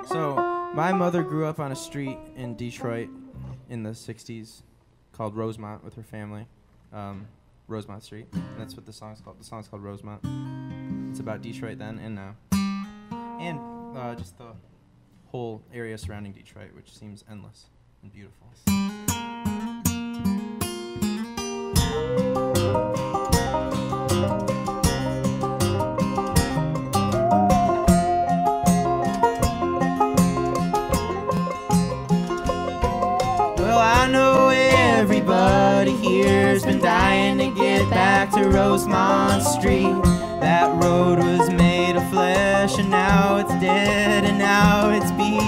So, my mother grew up on a street in Detroit in the 60s called Rosemont with her family. Rosemont Street. And that's what the song's called. The song's called Rosemont. It's about Detroit then and now. And just the whole area surrounding Detroit, which seems endless and beautiful. Well, I know everybody here's been dying to get back to Rosemont Street. That road was made of flesh, and now it's dead, and now it's beat.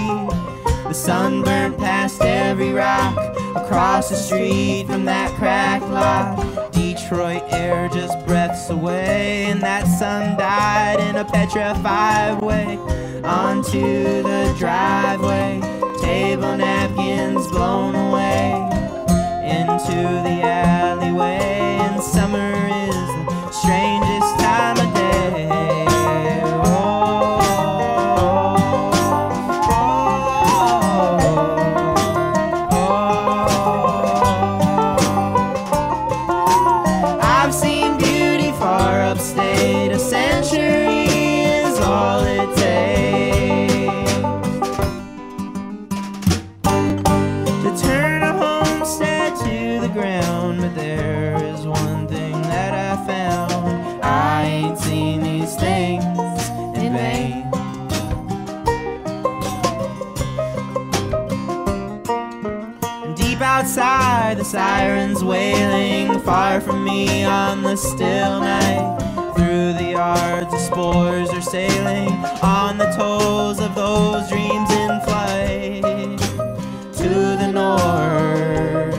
The sun burnt past every rock across the street from that cracked lot. Detroit air just breaths away, and that sun died in a petrified way. Onto the driveway, table napkins blown away into the alleyway, and summer is the strangest time of day. I've seen beauty far upstate, a century is all it takes to turn a homestead to the ground. But there is one thing that I found: I ain't seen these things in vain. And deep outside, the sirens wailing, far from me on the still night. Through the yards, the spores are sailing on the toes of those dreams in flight. To the north,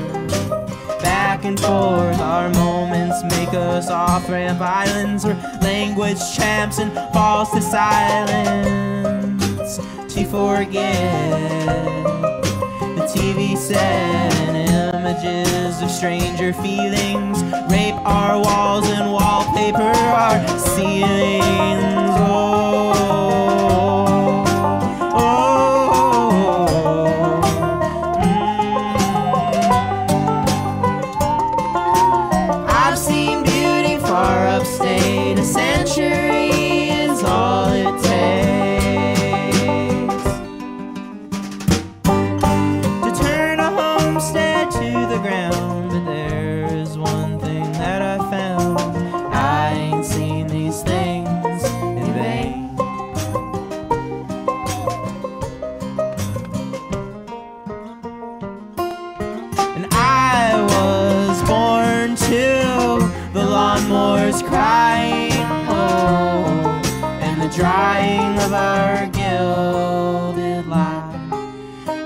back and forth, our moments make us off-ramp islands. We're language champs and falls to silence. To forget the TV set and images of stranger feelings rape our walls and wallpaper our ceilings. Oh, I've seen beauty far upstate, a century is all it takes to turn a homestead to the ground. But there is one thing that I found: I ain't seen these things in vain. And I was born to the lawnmowers crying, oh, and the drying of our gilded light.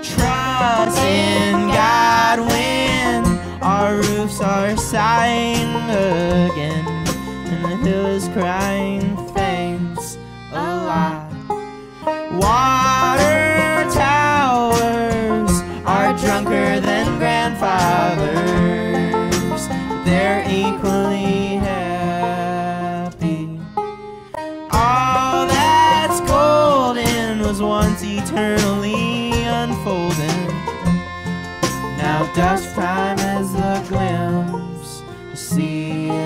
Trust in God when our roofs are sighing again, and the hill is crying thanks a lot. Water towers are drunker than grandfathers, but they're equally happy. All that's golden was once eternally unfolding. Now dusk time is the glimpse to see it.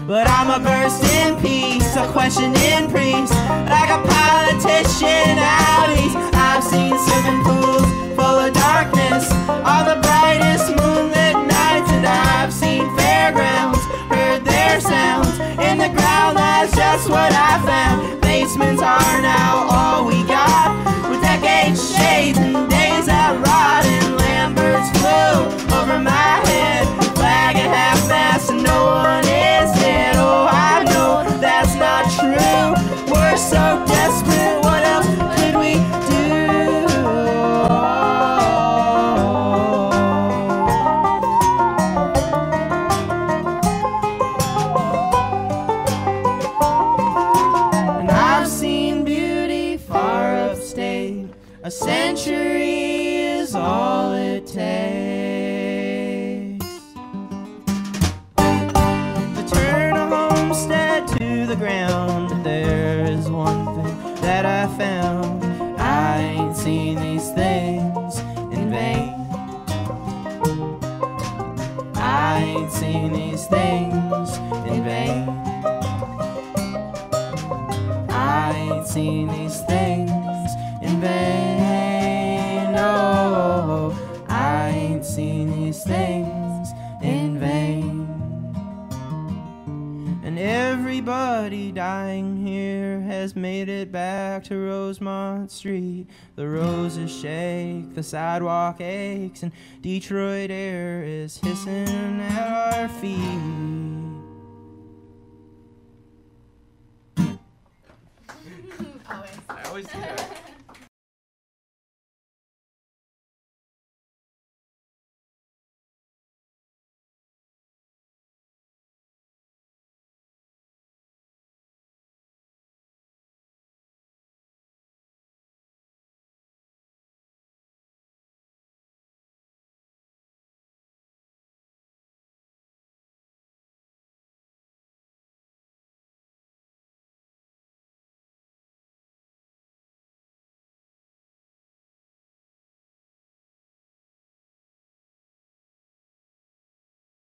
But I'm a burst in peace, a questioning priest, like a politician out east. I've seen swimming pools full of darkness on the brightest moonlit nights, and I've seen fairgrounds, heard their sounds in the ground. That's just what I found. Basements are now all we got, with decades, shades, and days that rot. And Lamberts flew over my head, flag at half-mast, and no one is dead. Oh, I know that's not true. We're so desperate, what else could we do? ain't seen these things in vain. I ain't seen these things in vain. No, I ain't seen these things in vain. And everybody dying here has made it back to Rosemont Street. The roses shake, the sidewalk aches, and Detroit air is hissing at our feet. I always do that.